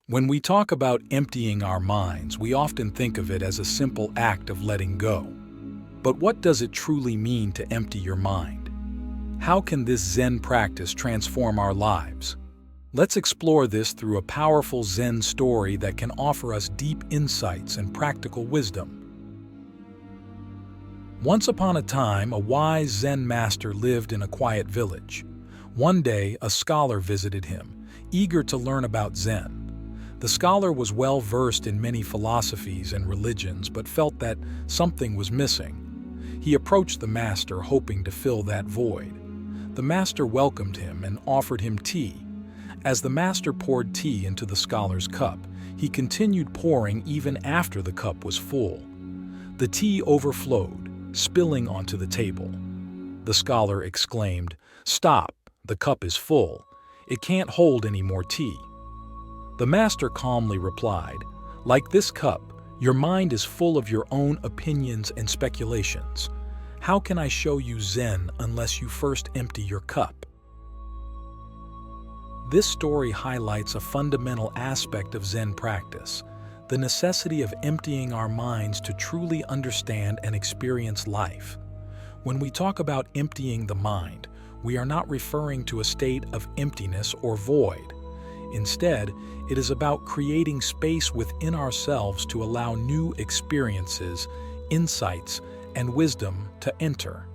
When we talk about emptying our minds, we often think of it as a simple act of letting go. But what does it truly mean to empty your mind? How can this Zen practice transform our lives? Let's explore this through a powerful Zen story that can offer us deep insights and practical wisdom. Once upon a time, a wise Zen master lived in a quiet village. One day, a scholar visited him, eager to learn about Zen. The scholar was well versed in many philosophies and religions, but felt that something was missing. He approached the master, hoping to fill that void. The master welcomed him and offered him tea. As the master poured tea into the scholar's cup, he continued pouring even after the cup was full. The tea overflowed, spilling onto the table. The scholar exclaimed, "Stop, the cup is full. It can't hold any more tea." The master calmly replied, "Like this cup, your mind is full of your own opinions and speculations. How can I show you Zen unless you first empty your cup?" This story highlights a fundamental aspect of Zen practice, the necessity of emptying our minds to truly understand and experience life. When we talk about emptying the mind, we are not referring to a state of emptiness or void. Instead, it is about creating space within ourselves to allow new experiences, insights, and wisdom to enter.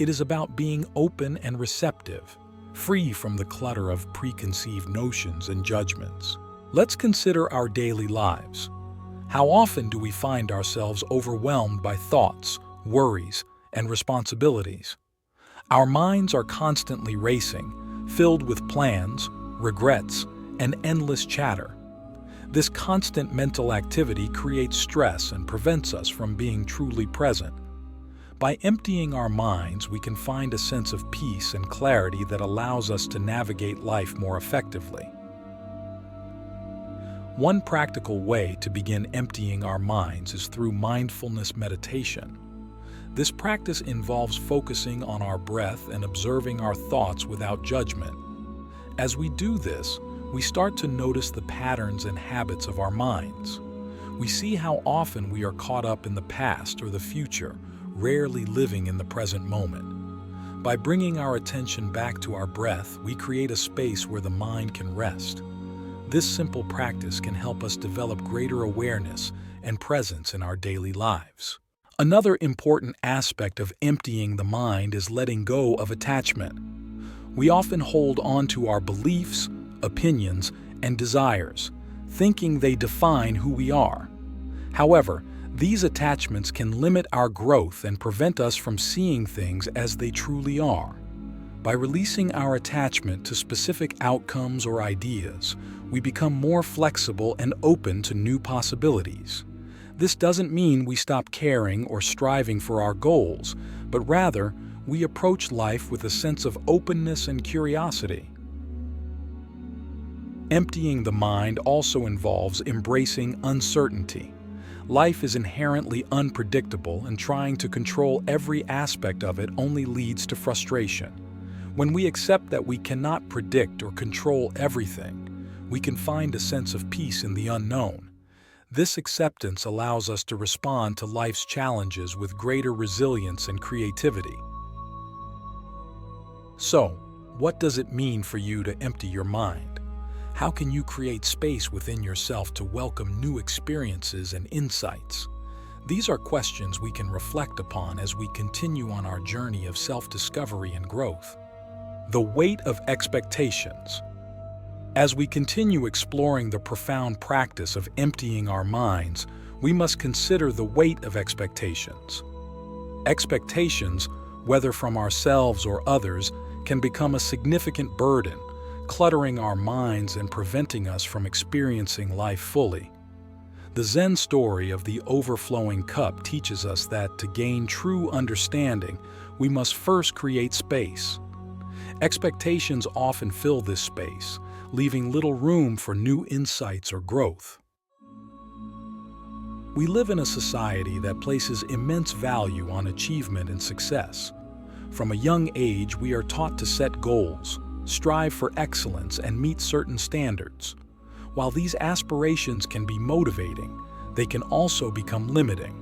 It is about being open and receptive, free from the clutter of preconceived notions and judgments. Let's consider our daily lives. How often do we find ourselves overwhelmed by thoughts, worries, and responsibilities? Our minds are constantly racing, filled with plans, regrets, and endless chatter. This constant mental activity creates stress and prevents us from being truly present. By emptying our minds, we can find a sense of peace and clarity that allows us to navigate life more effectively. One practical way to begin emptying our minds is through mindfulness meditation. This practice involves focusing on our breath and observing our thoughts without judgment. As we do this, we start to notice the patterns and habits of our minds. We see how often we are caught up in the past or the future, rarely living in the present moment. By bringing our attention back to our breath, we create a space where the mind can rest. This simple practice can help us develop greater awareness and presence in our daily lives. Another important aspect of emptying the mind is letting go of attachment. We often hold on to our beliefs, opinions, and desires, thinking they define who we are. However, these attachments can limit our growth and prevent us from seeing things as they truly are. By releasing our attachment to specific outcomes or ideas, we become more flexible and open to new possibilities. This doesn't mean we stop caring or striving for our goals, but rather, we approach life with a sense of openness and curiosity. Emptying the mind also involves embracing uncertainty. Life is inherently unpredictable, and trying to control every aspect of it only leads to frustration. When we accept that we cannot predict or control everything, we can find a sense of peace in the unknown. This acceptance allows us to respond to life's challenges with greater resilience and creativity. So, what does it mean for you to empty your mind? How can you create space within yourself to welcome new experiences and insights? These are questions we can reflect upon as we continue on our journey of self-discovery and growth. The weight of expectations. As we continue exploring the profound practice of emptying our minds, we must consider the weight of expectations. Expectations, whether from ourselves or others, can become a significant burden, cluttering our minds and preventing us from experiencing life fully. The Zen story of the overflowing cup teaches us that to gain true understanding, we must first create space. Expectations often fill this space, leaving little room for new insights or growth. We live in a society that places immense value on achievement and success. From a young age, we are taught to set goals, strive for excellence, and meet certain standards. While these aspirations can be motivating, they can also become limiting.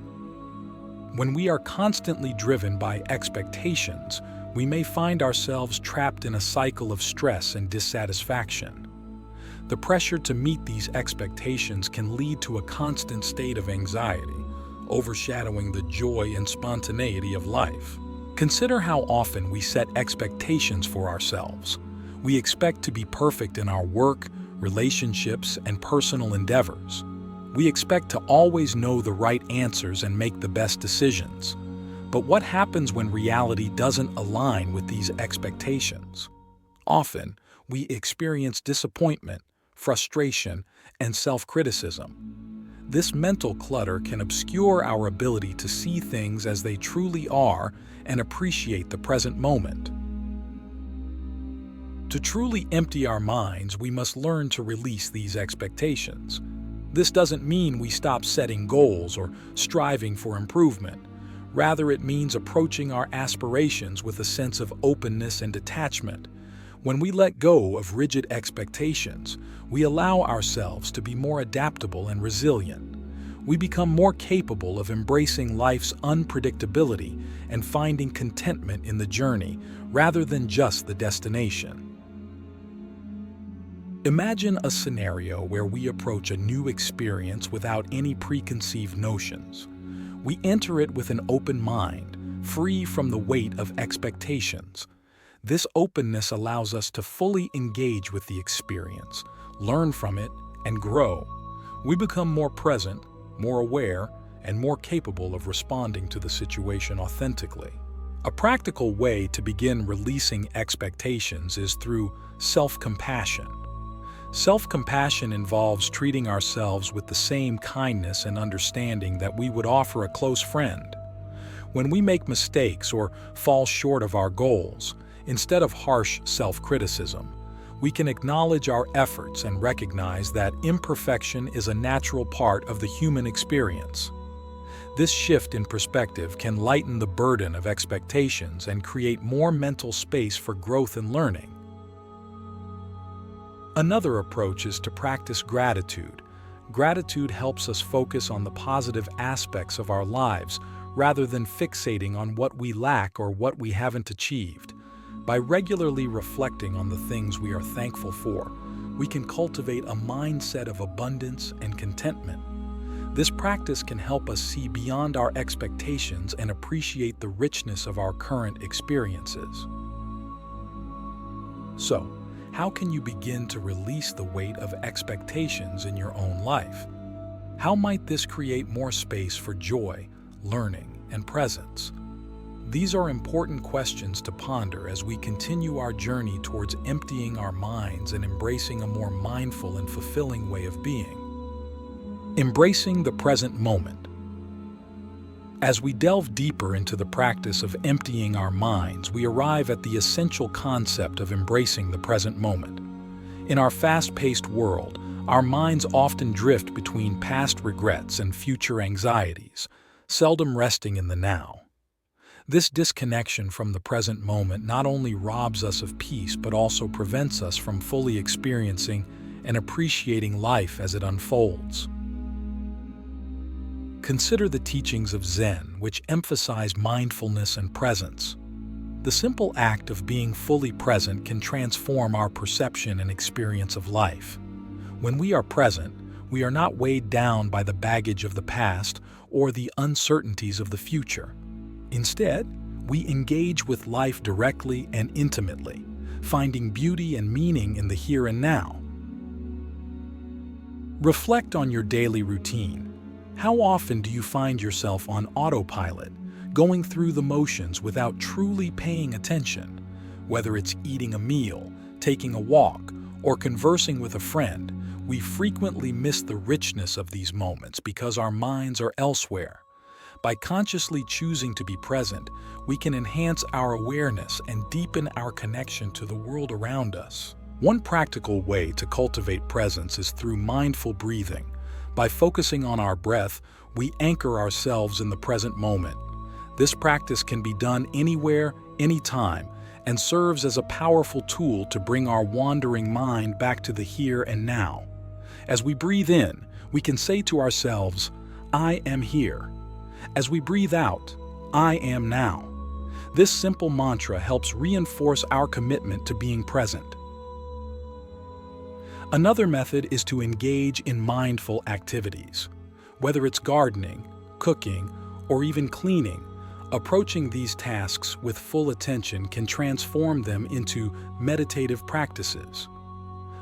When we are constantly driven by expectations, we may find ourselves trapped in a cycle of stress and dissatisfaction. The pressure to meet these expectations can lead to a constant state of anxiety, overshadowing the joy and spontaneity of life. Consider how often we set expectations for ourselves. We expect to be perfect in our work, relationships, and personal endeavors. We expect to always know the right answers and make the best decisions. But what happens when reality doesn't align with these expectations? Often, we experience disappointment, frustration, and self-criticism. This mental clutter can obscure our ability to see things as they truly are and appreciate the present moment. To truly empty our minds, we must learn to release these expectations. This doesn't mean we stop setting goals or striving for improvement. Rather, it means approaching our aspirations with a sense of openness and detachment. When we let go of rigid expectations, we allow ourselves to be more adaptable and resilient. We become more capable of embracing life's unpredictability and finding contentment in the journey rather than just the destination. Imagine a scenario where we approach a new experience without any preconceived notions. We enter it with an open mind, free from the weight of expectations. This openness allows us to fully engage with the experience, learn from it, and grow. We become more present, more aware, and more capable of responding to the situation authentically. A practical way to begin releasing expectations is through self-compassion. Self-compassion involves treating ourselves with the same kindness and understanding that we would offer a close friend. When we make mistakes or fall short of our goals, instead of harsh self-criticism, we can acknowledge our efforts and recognize that imperfection is a natural part of the human experience. This shift in perspective can lighten the burden of expectations and create more mental space for growth and learning. Another approach is to practice gratitude. Gratitude helps us focus on the positive aspects of our lives rather than fixating on what we lack or what we haven't achieved. By regularly reflecting on the things we are thankful for, we can cultivate a mindset of abundance and contentment. This practice can help us see beyond our expectations and appreciate the richness of our current experiences. So, how can you begin to release the weight of expectations in your own life? How might this create more space for joy, learning, and presence? These are important questions to ponder as we continue our journey towards emptying our minds and embracing a more mindful and fulfilling way of being. Embracing the present moment. As we delve deeper into the practice of emptying our minds, we arrive at the essential concept of embracing the present moment. In our fast-paced world, our minds often drift between past regrets and future anxieties, seldom resting in the now. This disconnection from the present moment not only robs us of peace but also prevents us from fully experiencing and appreciating life as it unfolds. Consider the teachings of Zen, which emphasize mindfulness and presence. The simple act of being fully present can transform our perception and experience of life. When we are present, we are not weighed down by the baggage of the past or the uncertainties of the future. Instead, we engage with life directly and intimately, finding beauty and meaning in the here and now. Reflect on your daily routine. How often do you find yourself on autopilot, going through the motions without truly paying attention? Whether it's eating a meal, taking a walk, or conversing with a friend, we frequently miss the richness of these moments because our minds are elsewhere. By consciously choosing to be present, we can enhance our awareness and deepen our connection to the world around us. One practical way to cultivate presence is through mindful breathing. By focusing on our breath, we anchor ourselves in the present moment. This practice can be done anywhere, anytime, and serves as a powerful tool to bring our wandering mind back to the here and now. As we breathe in, we can say to ourselves, "I am here." As we breathe out, "I am now." This simple mantra helps reinforce our commitment to being present. Another method is to engage in mindful activities. Whether it's gardening, cooking, or even cleaning, approaching these tasks with full attention can transform them into meditative practices.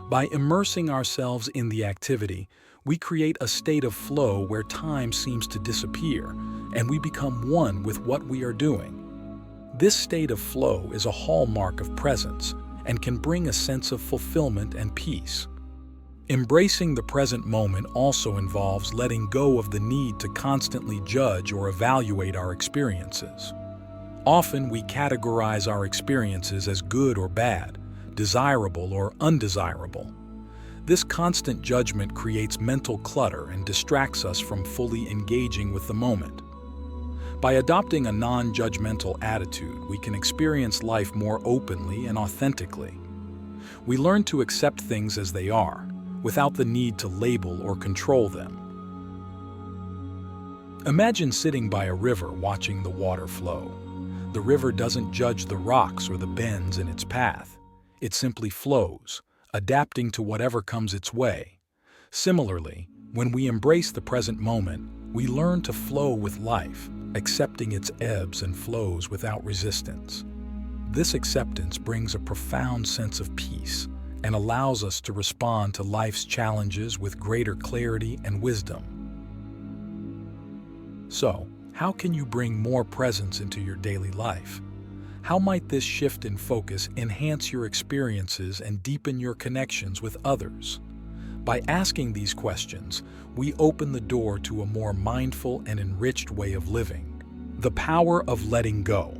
By immersing ourselves in the activity, we create a state of flow where time seems to disappear, and we become one with what we are doing. This state of flow is a hallmark of presence and can bring a sense of fulfillment and peace. Embracing the present moment also involves letting go of the need to constantly judge or evaluate our experiences. Often we categorize our experiences as good or bad, desirable or undesirable. This constant judgment creates mental clutter and distracts us from fully engaging with the moment. By adopting a non-judgmental attitude, we can experience life more openly and authentically. We learn to accept things as they are, without the need to label or control them. Imagine sitting by a river watching the water flow. The river doesn't judge the rocks or the bends in its path. It simply flows, adapting to whatever comes its way. Similarly, when we embrace the present moment, we learn to flow with life, accepting its ebbs and flows without resistance. This acceptance brings a profound sense of peace and allows us to respond to life's challenges with greater clarity and wisdom. So, how can you bring more presence into your daily life? How might this shift in focus enhance your experiences and deepen your connections with others? By asking these questions, we open the door to a more mindful and enriched way of living. The power of letting go.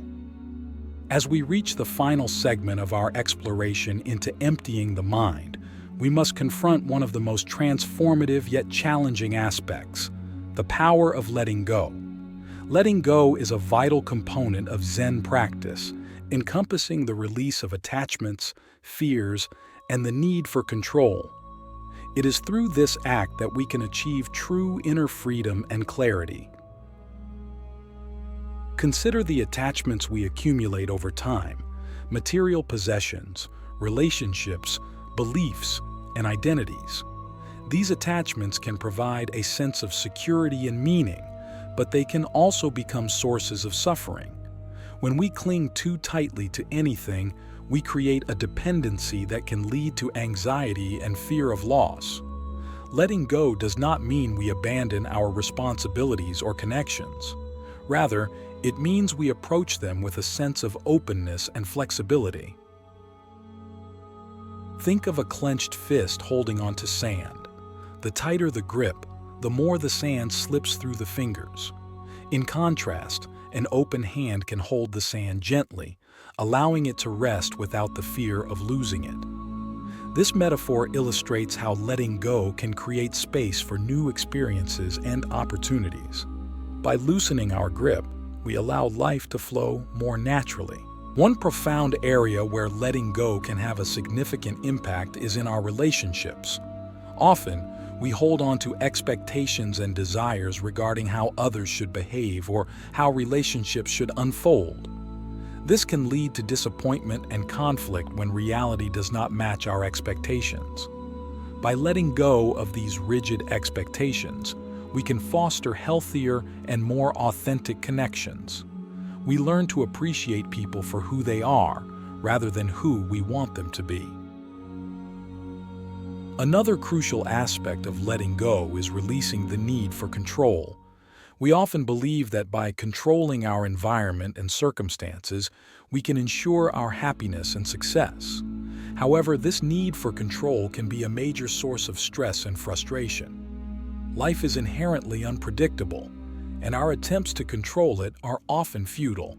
As we reach the final segment of our exploration into emptying the mind, we must confront one of the most transformative yet challenging aspects: the power of letting go. Letting go is a vital component of Zen practice, encompassing the release of attachments, fears, and the need for control. It is through this act that we can achieve true inner freedom and clarity. Consider the attachments we accumulate over time: material possessions, relationships, beliefs, and identities. These attachments can provide a sense of security and meaning, but they can also become sources of suffering. When we cling too tightly to anything, we create a dependency that can lead to anxiety and fear of loss. Letting go does not mean we abandon our responsibilities or connections. Rather, it means we approach them with a sense of openness and flexibility. Think of a clenched fist holding onto sand. The tighter the grip, the more the sand slips through the fingers. In contrast, an open hand can hold the sand gently, allowing it to rest without the fear of losing it. This metaphor illustrates how letting go can create space for new experiences and opportunities. By loosening our grip, we allow life to flow more naturally. One profound area where letting go can have a significant impact is in our relationships. Often, we hold on to expectations and desires regarding how others should behave or how relationships should unfold. This can lead to disappointment and conflict when reality does not match our expectations. By letting go of these rigid expectations, we can foster healthier and more authentic connections. We learn to appreciate people for who they are, rather than who we want them to be. Another crucial aspect of letting go is releasing the need for control. We often believe that by controlling our environment and circumstances, we can ensure our happiness and success. However, this need for control can be a major source of stress and frustration. Life is inherently unpredictable, and our attempts to control it are often futile.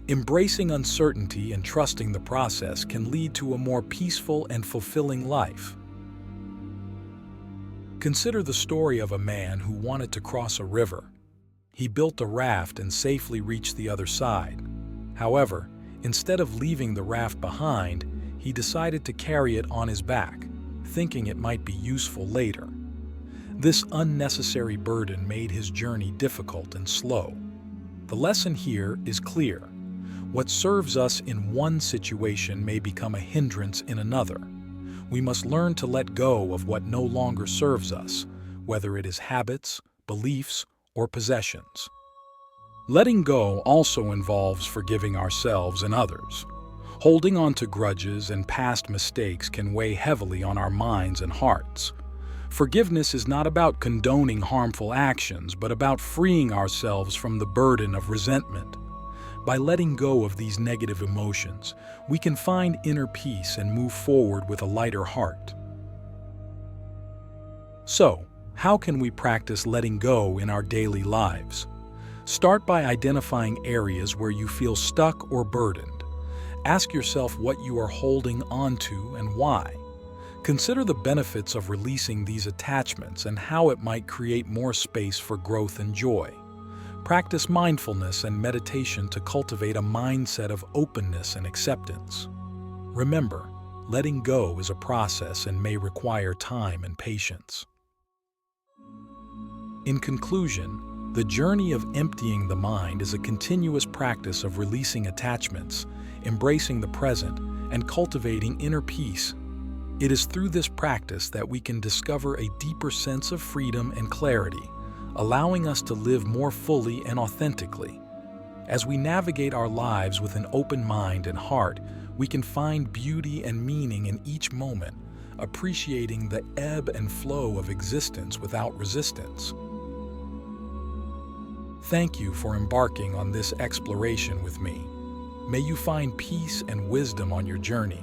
Embracing uncertainty and trusting the process can lead to a more peaceful and fulfilling life. Consider the story of a man who wanted to cross a river. He built a raft and safely reached the other side. However, instead of leaving the raft behind, he decided to carry it on his back. thinking it might be useful later. This unnecessary burden made his journey difficult and slow. The lesson here is clear. What serves us in one situation may become a hindrance in another. We must learn to let go of what no longer serves us, whether it is habits, beliefs, or possessions. Letting go also involves forgiving ourselves and others. Holding on to grudges and past mistakes can weigh heavily on our minds and hearts. Forgiveness is not about condoning harmful actions, but about freeing ourselves from the burden of resentment. By letting go of these negative emotions, we can find inner peace and move forward with a lighter heart. So, how can we practice letting go in our daily lives? Start by identifying areas where you feel stuck or burdened. Ask yourself what you are holding onto and why. Consider the benefits of releasing these attachments and how it might create more space for growth and joy. Practice mindfulness and meditation to cultivate a mindset of openness and acceptance. Remember, letting go is a process and may require time and patience. In conclusion, the journey of emptying the mind is a continuous practice of releasing attachments, embracing the present, and cultivating inner peace. It is through this practice that we can discover a deeper sense of freedom and clarity, allowing us to live more fully and authentically. As we navigate our lives with an open mind and heart, we can find beauty and meaning in each moment, appreciating the ebb and flow of existence without resistance. Thank you for embarking on this exploration with me. May you find peace and wisdom on your journey.